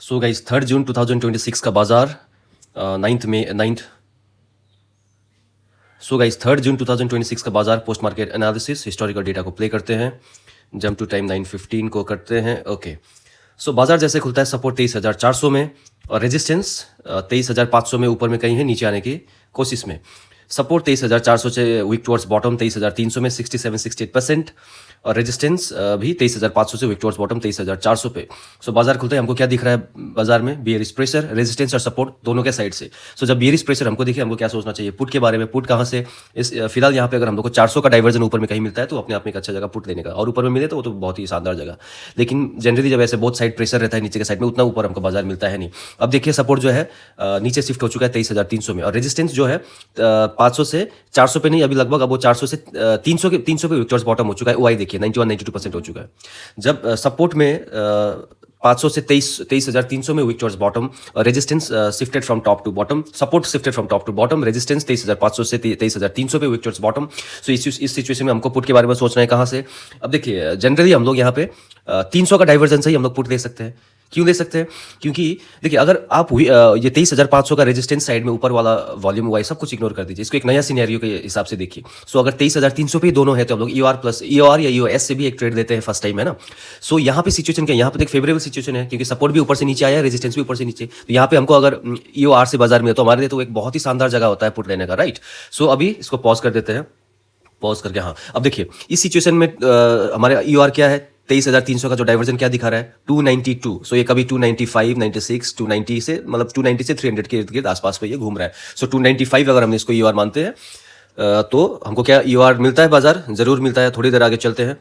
So guys 3 जून 2026 का बाजार ninth so guys 3 जून 2026 का बाजार post market analysis historical data को प्ले करते हैं। जंप टू टाइम 9:15 को करते हैं। ओके, सो बाजार जैसे खुलता है सपोर्ट 23,400 में और रेजिस्टेंस 23,500 में ऊपर में कहीं है नीचे आने की कोशिश में। सपोर्ट 23,400 से वीक टुवर्ड्स बॉटम 23,300 में 67-68% और रेजिस्टेंस भी 23,500 से वीक टुवर्ड्स बॉटम 23,400 पे। सो बाजार खुलते ही हमको क्या दिख रहा है बाजार में? बियरिश प्रेशर, रेजिस्टेंस और सपोर्ट दोनों के साइड से। सो जब बियरिश प्रेशर हमको दिखे हमको क्या सोचना चाहिए पुट के बारे में? पुट कहाँ से इस फिलहाल यहाँ पे अगर हम लोग को 400 का डाइवर्जन ऊपर में कहीं मिलता है तो अपने आप में एक अच्छा जगह पुट लेने का, और ऊपर में मिले तो वो तो बहुत ही शानदार जगह। लेकिन जनरली जब ऐसे बहुत साइड प्रेशर रहता है नीचे के साइड में, उतना ऊपर हमको बाजार मिलता है नहीं। अब देखिए सपोर्ट जो है नीचे शिफ्ट हो चुका है 23,300 में और रेजिस्टेंस जो है 500 से 400 पे नहीं, अभी लगभग अब वो 400 से 300 पे विक्टर्स बॉटम हो चुका है। ओआई देखिए 91-92% हो चुका है। जब सपोर्ट में 500 से 23,300 में विक्टर्स बॉटम और resistance shifted from top to bottom, support shifted from top to bottom, resistance 23,500 से 23,300 पे विक्टर्स बॉटम। सो इस सिचुएशन में हमको पुट के बारे में सोचना है कहाँ से? अब देखिए जनरली हम लोग यहाँ पे 300 का डाइवर्जन से ही हम लोग पुट ले सकते हैं। क्यों ले सकते हैं? क्योंकि देखिए अगर आप ये 23,500 का रेजिस्टेंस साइड में ऊपर वाला वॉल्यूम हुआ है, सब कुछ इग्नोर कर दीजिए, इसको एक नया सिनेरियो के हिसाब से देखिए। सो अगर 23,300 पे दोनों है तो हम लोग ईओआर प्लस ईओआर या ईओएस से भी एक ट्रेड लेते हैं फर्स्ट टाइम, है ना। सो यहाँ पे सिचुएशन क्या है? यहाँ पे एक फेवरेबल सिचुएशन है क्योंकि सपोर्ट भी ऊपर से नीचे आया है, रेजिस्टेंस भी ऊपर से नीचे। तो यहाँ पे हमको अगर ईओआर से बाजार में तो हमारे लिए तो एक बहुत ही शानदार जगह होता है पुट लेने का, राइट। सो अभी इसको पॉज कर देते हैं, पॉज करके। हाँ, अब देखिए इस सिचुएशन में हमारे ईओआर क्या है? 23,300 का जो डाइवर्जन क्या दिखा रहा है? 292। सो ये कभी 295, 96, 290 से मतलब 290 से 300 के इर्द गिर्द आसपास पे ये घूम रहा है। सो 295 अगर हमने इसको ईओआर मानते हैं तो हमको क्या ईओआर मिलता है? बाजार जरूर मिलता है। थोड़ी देर आगे चलते हैं,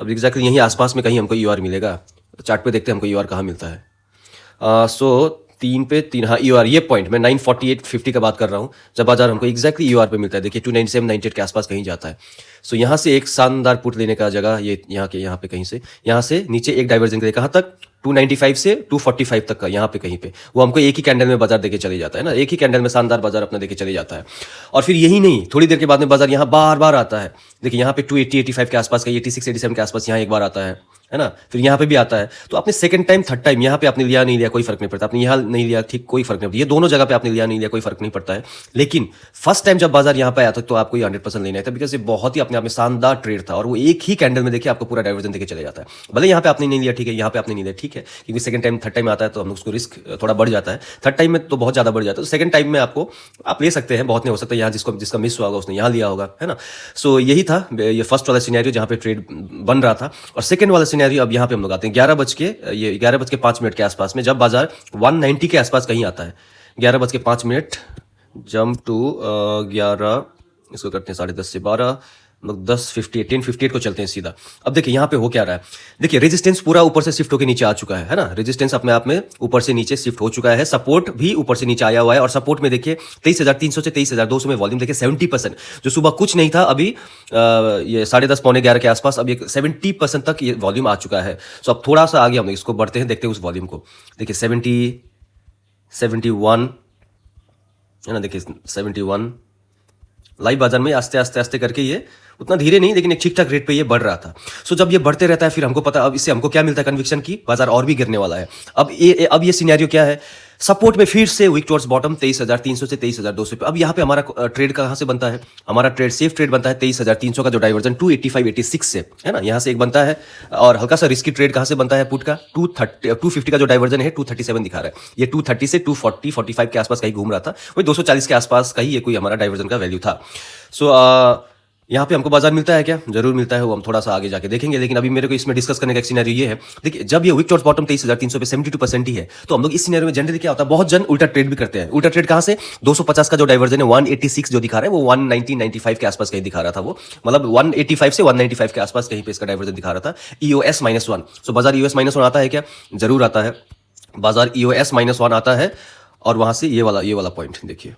अब एग्जैक्टली यहीं आसपास में कहीं हमको ईओआर मिलेगा। चार्ट पे देखते हैं हमको ईओआर कहाँ मिलता है। सो 3 हाँ ईओआर ये पॉइंट मैं 948.50 का बात कर रहा हूँ जब बाजार हमको एग्जैक्टली ईओआर पे मिलता है। देखिए 297-98 के आसपास कहीं जाता है। सो यहाँ से एक शानदार पुट लेने का जगह ये यहाँ पे कहीं से, यहाँ से नीचे एक डाइवर्जन के लिए कहाँ तक? 295 से 245 तक का, यहाँ पे कहीं पे वो हमको एक ही कैंडल में बाजार देके चले जाता है ना, एक ही कैंडल में शानदार बाजार अपना देके चले जाता है। और फिर यही नहीं, थोड़ी देर के बाद में बाजार यहाँ बार बार आता है। देखिए यहाँ पे 280-85 के आसपास का, 86-87 के आसपास यहाँ एक बार आता है ना, फिर यहाँ पे भी आता है। तो आपने सेकंड टाइम थर्ड टाइम यहाँ पे आपने लिया नहीं लिया कोई फर्क नहीं पड़ता, आपने यहाँ नहीं लिया ठीक कोई फर्क नहीं पड़ता, ये दोनों जगह पे आपने लिया नहीं लिया कोई फर्क नहीं पड़ता है। लेकिन फर्स्ट टाइम जब बाजार यहाँ पे आया था तो आपको ये 100% लेना था, बिकॉज ये बहुत ही अपने आप में शानदार ट्रेड था और वो एक ही कैंडल में देखिए आपको पूरा डाइवर्जन देके चले जाता है। भले यहाँ पे आपने नहीं लिया ठीक है, यहाँ पे आपने नहीं लिया ठीक है, क्योंकि सेकंड टाइम थर्ड टाइम आता है तो हम उसको रिस्क थोड़ा बढ़ जाता है। थर्ड टाइम में तो बहुत ज्यादा बढ़ जाता है, तो सेकंड टाइम में आपको आप ले सकते हैं, बहुत नहीं हो सकता यहाँ जिसका मिस हुआ होगा उसने यहाँ लिया होगा, है ना। सो यही था ये फर्स्ट वाला सिनेरियो जहाँ पे ट्रेड बन रहा था। और सेकंड वाला सिनेरियो अब यहाँ पे हम लोग आते हैं 11:05 के आसपास में, जब बाजार 190 के आसपास कहीं आता है। 11:05 जंप टू 11, इसको करते हैं 10:30 से 12, मतलब 10:58 को चलते हैं सीधा। अब देखिए यहाँ पे हो क्या रहा है? देखिए रेजिस्टेंस पूरा ऊपर से शिफ्ट होकर नीचे आ चुका है ना, रेजिस्टेंस अपने आप में ऊपर से नीचे शिफ्ट हो चुका है, सपोर्ट भी ऊपर से नीचे आया हुआ है। और सपोर्ट में देखिए 23,300 से 23,200 में वॉल्यूम देखिए 70%, जो सुबह कुछ नहीं था अभी ये 10:30 पौने 11 के आसपास अब ये 70% तक ये वॉल्यूम आ चुका है। सो अब थोड़ा सा आगे हम इसको बढ़ते हैं, देखते हैं उस वॉल्यूम को। देखिए 70, 71 है ना, देखिए 71 लाइव बाजार में आस्ते आस्ते आस्ते करके ये उतना धीरे नहीं लेकिन एक ठीक ठाक रेट पे ये बढ़ रहा था। सो जब ये बढ़ते रहता है फिर हमको पता, अब इससे हमको क्या मिलता है? कन्विक्शन की बाजार और भी गिरने वाला है। अब ये सिनेरियो क्या है? सपोर्ट में फिर से वीक टुवर्ड्स बॉटम 23,300 से 23,200 पे। अब यहाँ पे हमारा ट्रेड कहाँ से बनता है? हमारा ट्रेड सेफ ट्रेड बनता है 23,300 का जो डाइवर्जन 285-86 से, है ना, यहाँ से एक बनता है। और हल्का सा रिस्की ट्रेड कहाँ से बनता है? पुट का 250 का जो डाइवर्जन है 237 दिखा रहा है, ये 230 से 240-45 के आसपास कहीं घूम रहा था, वही 240 के आसपास का ही ये कोई हमारा डाइवर्जन का वैल्यू था। सो यहाँ पे हमको बाजार मिलता है क्या? जरूर मिलता है, वो हम थोड़ा सा आगे जाके देखेंगे। लेकिन अभी मेरे को इसमें डिस्कस करने का एक सिनेरियो ये है, देखिए जब ये वीक टॉप बॉटम 23,300 पे 72% ही है तो हम लोग इस सिनेरियो में जनरली क्या होता है? बहुत जन उल्टा ट्रेड भी करते हैं। उल्टा ट्रेड कहाँ से? 250 का जो डाइवर्जन है 186 जो दिखा रहा है वो 190-95 के आसपास कहीं दिखा रहा था, वो मतलब 185 से 195 के आसपास कहीं पे इसका डाइवर्जन दिखा रहा था। EOS -1। सो बाजार EOS -1 आता है क्या? जरूर आता है। बाजार EOS -1 आता है और वहां से ये वाला पॉइंट देखिए,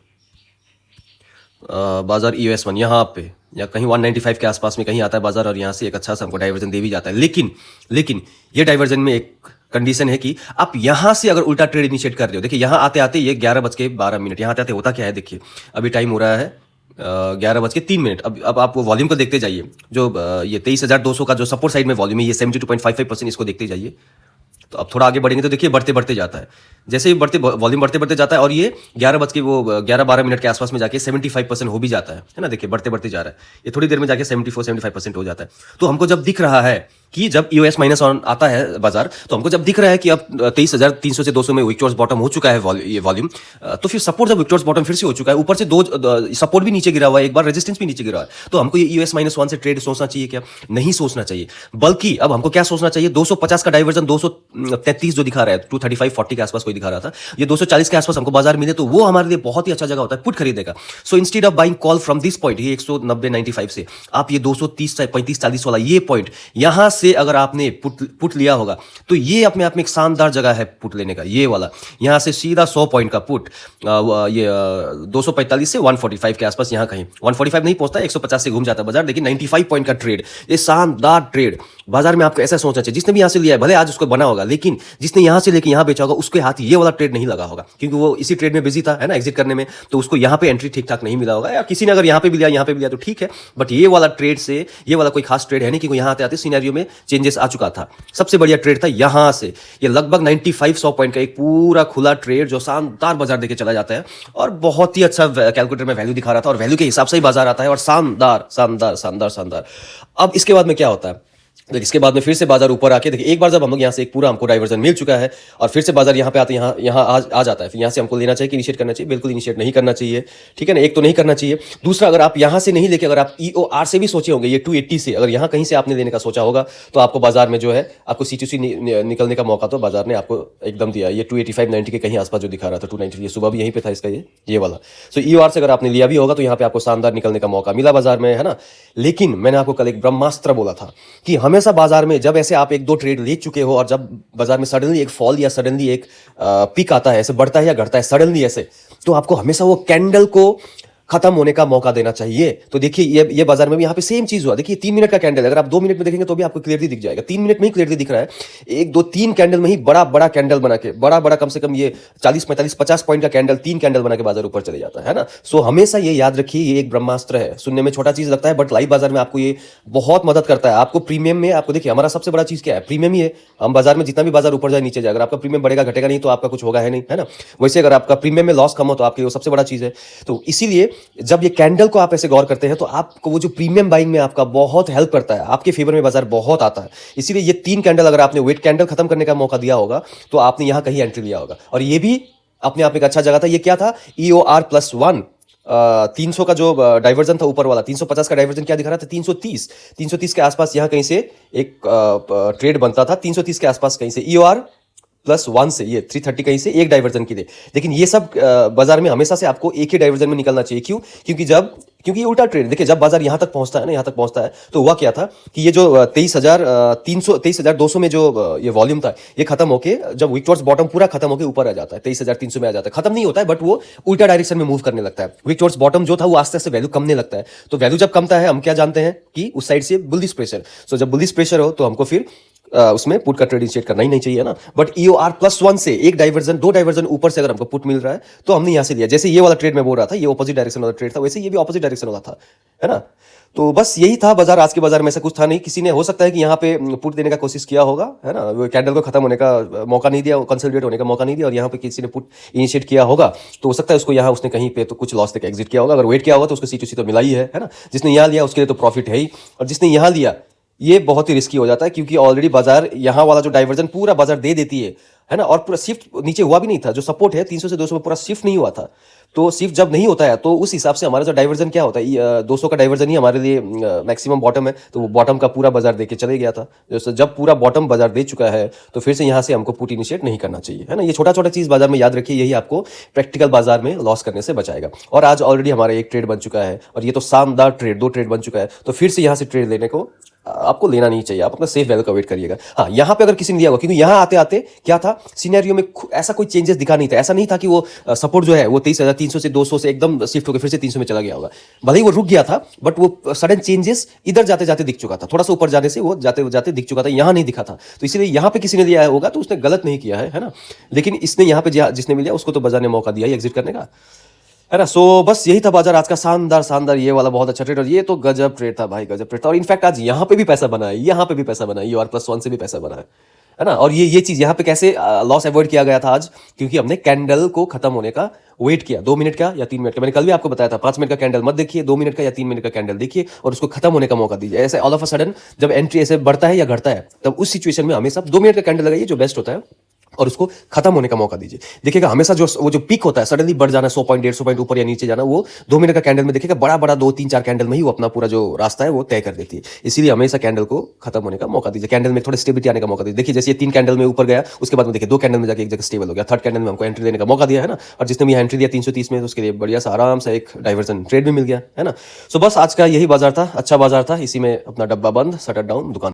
बाजार EOS 1 यहाँ पे या कहीं 195 के आसपास में कहीं आता है बाजार, और यहाँ से एक अच्छा सा हमको डाइवर्जन दे भी जाता है। लेकिन ये डाइवर्जन में एक कंडीशन है कि आप यहाँ से अगर उल्टा ट्रेड इनिशिएट कर रहे हो, देखिए यहाँ आते आते ये 11:12 यहाँ आते होता क्या है? देखिए अभी टाइम हो रहा है 11:03। अब आप वो वॉल्यूम को देखते जाइए, जो ये 23,200 का जो सपोर्ट साइड में वॉल्यूम है ये 72.55%, इसको देखते जाइए। तो अब थोड़ा आगे बढ़ेंगे तो देखिए बढ़ते बढ़ते जाता है, जैसे ही बढ़ते वॉल्यूम बढ़ते बढ़ते जाता है और ये 11:12 के आसपास में जाके 75% हो भी जाता है ना। देखिए बढ़ते बढ़ते जा रहा है, ये थोड़ी देर में जाके 74-75% हो जाता है। तो हमको जब दिख रहा है कि जब EOS माइनस ऑन आता है बाजार, तो हमको जब दिख रहा है कि अब 23,300 से 200 में विक टॉर्च बॉटम हो चुका है ये वॉल्यूम, तो फिर सपोर्ट जब विक टॉर्च बॉटम फिर से हो चुका है, ऊपर से दो सपोर्ट भी नीचे गिरा हुआ है, एक बार रेजिस्टेंस भी नीचे गिरा है, तो हमको ये EOS माइनस 1 से ट्रेड सोचना चाहिए क्या? नहीं सोचना चाहिए, बल्कि अब हमको क्या सोचना चाहिए, 250 का डाइवर्जन 233 जो दिखा रहा है, 235-40 के आसपास कोई दिखा रहा था, ये 240 के आसपास हमको बाजार मिले तो वो हमारे लिए बहुत ही अच्छा जगह होता है पुट खरीदने का। So instead of buying call from this point, ये 190-95 से आप ये 230-35-40 वाला ये पॉइंट यहां से अगर आपने पुट लिया होगा तो ये अपने आप में एक शानदार जगह है पुट लेने का। ये वाला यहां से सीधा 100 पॉइंट का पुट, ये 245 से 145 के आसपास, यहां कहीं 145 नहीं पहुंचता, 150 से घूम जाता है बाजार, लेकिन 95 पॉइंट का ट्रेड, ये शानदार ट्रेड बाजार में आपको ऐसा सोचना चाहिए। जिसने भी यहां से लिया है भले आज उसको बना होगा, लेकिन जिसने यहां से लेके यहां बेचा होगा उसके हाथ ये वाला ट्रेड नहीं लगा होगा, क्योंकि वो इसी ट्रेड में बिजी था, है ना, एग्जिट करने में, तो उसको यहां पे एंट्री ठीक ठाक नहीं मिला होगा, या किसी ने अगर यहां पे भी लिया, यहां पे भी लिया तो ठीक है, बट ये वाला ट्रेड से ये वाला कोई खास ट्रेड है नहीं, क्योंकि यहां आते आते सिनेरियो में चेंजेस आ चुका था। सबसे बढ़िया ट्रेड था यहां से, ये लगभग 95-100 पॉइंट का एक पूरा खुला ट्रेड जो शानदार बाजार देके चला जाता है, और बहुत ही अच्छा कैलकुलेटर में वैल्यू दिखा रहा था, और वैल्यू के हिसाब से ही बाजार आता है, और शानदार शानदार शानदार शानदार। अब इसके बाद में क्या होता है, देखिए इसके बाद में फिर से बाजार ऊपर आके, देखिए एक बार जब हम लोग यहाँ से एक पूरा हमको डाइवर्जन मिल चुका है और फिर से बाजार यहाँ पे आते यहाँ आ जाता है, फिर यहाँ से हमको लेना चाहिए कि इनिशिएट करना चाहिए? बिल्कुल इनिशिएट नहीं करना चाहिए, ठीक है ना, एक तो नहीं करना चाहिए। दूसरा, अगर आप यहाँ से नहीं लेके अगर आप EOR से भी सोचे होंगे, ये 280 से अगर यहाँ कहीं से आपने लेने का सोचा होगा, तो आपको बाजार में जो है आपको C2C निकलने का मौका तो बाजार ने आपको एकदम दिया। ये 285-90 के कहीं आसपास जो दिखा रहा था, 290, ये सुबह भी यहीं पे था इसका ये वाला। सो EOR से अगर आपने लिया भी होगा तो यहाँ पे आपको शानदार निकलने का मौका मिला बाजार में, है ना। लेकिन मैंने आपको कल एक ब्रह्मास्त्र बोला था कि हमेशा बाजार में जब ऐसे आप 1-2 ट्रेड ले चुके हो और जब बाजार में सडनली एक फॉल या सडनली एक पिक आता है, ऐसे बढ़ता है या घटता है सडनली ऐसे, तो आपको हमेशा वो कैंडल को खत्म होने का मौका देना चाहिए। तो देखिए ये बाजार में भी यहाँ पे सेम चीज हुआ। देखिए 3 मिनट का कैंडल, अगर आप 2 मिनट में देखेंगे तो भी आपको क्लियरली दिख जाएगा, 3 मिनट में ही क्लियरली दिख रहा है। 1-2-3 कैंडल में ही बड़ा बड़ा कैंडल बना के, बड़ा बड़ा कम से कम ये 40-45-50 पॉइंट का कैंडल, 3 कैंडल बना के बाजार ऊपर चले जाता है ना। सो हमेशा ये याद रखिए, ये एक ब्रह्मास्त्र है। सुनने में छोटा चीज लगता है, बट लाइव बाजार में आपको ये बहुत मदद करता है। आपको प्रीमियम में, आपको देखिए हमारा सबसे बड़ा चीज क्या है, प्रीमियम ही है। हम बाजार में जितना भी बाजार ऊपर जाए नीचे जाए, अगर आपका प्रीमियम बढ़ेगा घटेगा नहीं तो आपका कुछ होगा है नहीं, है ना। वैसे अगर आपका प्रीमियम में लॉस कम हो तो आपके लिए सबसे बड़ा चीज है। तो इसीलिए जब ये कैंडल को आप ऐसे गौर करते हैं तो आपको वो जो प्रीमियम बाइंग में आपका बहुत हेल्प करता है, आपके फेवर में बाजार बहुत आता है। इसीलिए ये 3 कैंडल अगर आपने वेट कैंडल खत्म करने का मौका दिया होगा तो आपने यहां कहीं एंट्री लिया होगा, और ये भी अपने आप एक अच्छा जगह था। ये क्या था, EOR+1 300 का जो डाइवर्जन था ऊपर वाला, 350 का डाइवर्जन क्या दिखा रहा था, 330 के आसपास यहां कहीं से एक ट्रेड बनता था, 330 के आसपास कहीं से EOR+1 से ये 330 कहीं से एक डाइवर्जन की दे। लेकिन ये सब बाजार में हमेशा से आपको एक ही डाइवर्जन में निकलना चाहिए। क्यों? क्योंकि ये उल्टा ट्रेड, देखिए जब बाजार यहां तक पहुंचता है ना, यहां तक पहुंचता है तो हुआ क्या था कि ये जो 23,200 में जो ये वॉल्यूम था, ये खत्म होके जब विक टॉर्च बॉटम पूरा खत्म होके ऊपर आ जाता है, 23,300 में आ जाता है। खत्म नहीं होता है, बट वो उल्टा डायरेक्शन में मूव करने लगता है। विक टॉर्च बॉटम जो था वो आस्ते आस्ते वैल्यू कमने लगता है। तो वैल्यू जब कमता है, हम क्या जानते हैं कि उस साइड से बुलिश प्रेशर। सो जब बुलिश प्रेशर हो तो हमको फिर उसमें पुट का ट्रेड इनिशिएट करना ही नहीं चाहिए ना। बट EOR+1 से एक डाइवर्जन, 2 डाइवर्जन ऊपर से अगर हमको पुट मिल रहा है तो हमने यहां से लिया। जैसे ये वाला ट्रेड में बोल रहा था, ये ऑपोजिट डायरेक्शन वाला ट्रेड था, वैसे ये भी ऑपोजिट डायरेक्शन वाला था, है ना। तो बस यही था बाजार। आज के बाजार में ऐसा कुछ था नहीं। किसी ने हो सकता है कि यहाँ पे पुट देने का कोशिश किया होगा, है ना, वो कैंडल को खत्म होने का मौका नहीं दिया, कंसोलिडेट होने का मौका नहीं दिया, और यहाँ पे किसी ने पुट इनिशिएट किया होगा तो हो सकता है उसको यहाँ उसने कहीं पे तो कुछ लॉस तक एग्जिट किया होगा। अगर वेट किया होगा तो उसको C2C तो मिला ही है ना। जिसने यहाँ लिया उसके लिए तो प्रॉफिट है ही, और जिसने यहाँ लिया ये बहुत ही रिस्की हो जाता है, क्योंकि ऑलरेडी बाजार यहाँ वाला जो डाइवर्जन पूरा बाजार दे देती है ना, और पूरा शिफ्ट नीचे हुआ भी नहीं था। जो सपोर्ट है 300 से 200 में पूरा शिफ्ट नहीं हुआ था। तो शिफ्ट जब नहीं होता है तो उस हिसाब से हमारा जो डाइवर्जन क्या होता है, 200 का डाइवर्जन ही हमारे लिए मैक्सिमम बॉटम है। तो वो बॉटम का पूरा बाजार दे के चले गया था। जब पूरा बॉटम बाजार दे चुका है तो फिर से यहाँ से हमको पुट इनिशिएट नहीं करना चाहिए, है ना। ये छोटा छोटा चीज बाजार में याद रखिए, यही आपको प्रैक्टिकल बाजार में लॉस करने से बचाएगा। और आज ऑलरेडी हमारा एक ट्रेड बन चुका है, और ये तो शानदार ट्रेड, 2 ट्रेड बन चुका है। तो फिर से यहाँ से ट्रेड लेने को आपको लेना नहीं चाहिए। आप अपना सेफ वैल्यू का वेट करिएगा। हाँ, यहाँ पे अगर किसी ने लिया होगा, क्योंकि यहाँ आते आते क्या था, सिनेरियो में ऐसा कोई चेंजेस दिखा नहीं था। ऐसा नहीं था कि वो सपोर्ट जो है वो 23,300 से 200 से एकदम शिफ्ट होकर फिर से 300 में चला गया होगा। भले ही वो रुक गया था, बट वो सडन चेंजेस इधर जाते जाते दिख चुका था। थोड़ा सा ऊपर जाने से वो जाते जाते दिख चुका था, यहाँ नहीं दिखा था। तो इसीलिए यहाँ पे किसी ने लिया होगा तो उसने गलत नहीं किया है ना। लेकिन इसने यहाँ पे जिसने भी लिया उसको तो बाजार ने मौका दिया ही एग्जिट करने का, है ना। सो बस यही था बाजार आज का शानदार ये वाला बहुत अच्छा ट्रेड। और ये तो गजब ट्रेड था भाई, गजब ट्रेड था। और इनफैक्ट आज यहाँ पे भी पैसा बना है, यहाँ पे भी पैसा बना है, EOR+1 से भी पैसा बना है। है ना। और ये चीज यहाँ पे कैसे लॉस अवॉइड किया गया था आज, क्योंकि हमने कैंडल को खत्म होने का वेट किया, 2 मिनट का या 3 मिनट का। मैंने कल भी आपको बताया था 5 मिनट का कैंडल मत देखिए, 2 मिनट का या 3 मिनट का कैंडल देखिए और उसको खत्म होने का मौका दीजिए। ऐसे ऑल ऑफ अ सडन जब एंट्री ऐसे बढ़ता है या घटता है, तब उस सिचुएशन में हमेशा 2 मिनट का कैंडल लगाइए जो बेस्ट होता है, और उसको खत्म होने का मौका दीजिए। देखिएगा हमेशा वो जो पीक होता है सडनली बढ़ जाना 100 पॉइंट 150 पॉइंट ऊपर या नीचे जाना, वो 2 मिनट का कैंडल में देखिएगा बड़ा बड़ा 2-3-4 कैंडल में ही वो अपना पूरा जो रास्ता है वो तय कर देती है। इसीलिए हमेशा कैंडल को खत्म होने का मौका दीजिए, कैंडल में थोड़ा स्टेबिलिटी आने का मौका दीजिए। देखिए जैसे ये 3 कैंडल में ऊपर गया, उसके बाद में देखिए 2 कैंडल में जाके एक जगह स्टेबल हो गया, थर्ड कैंडल में हमको एंट्री देने का मौका दिया है ना। और जिसने भी एंट्री दिया 330 में, तो उसके लिए बढ़िया सा आराम से एक डाइवर्जन ट्रेड भी मिल गया है ना। सो बस आज का यही बाजार था, अच्छा बाजार था। इसी में अपना डब्बा बंद, शटर डाउन, दुकान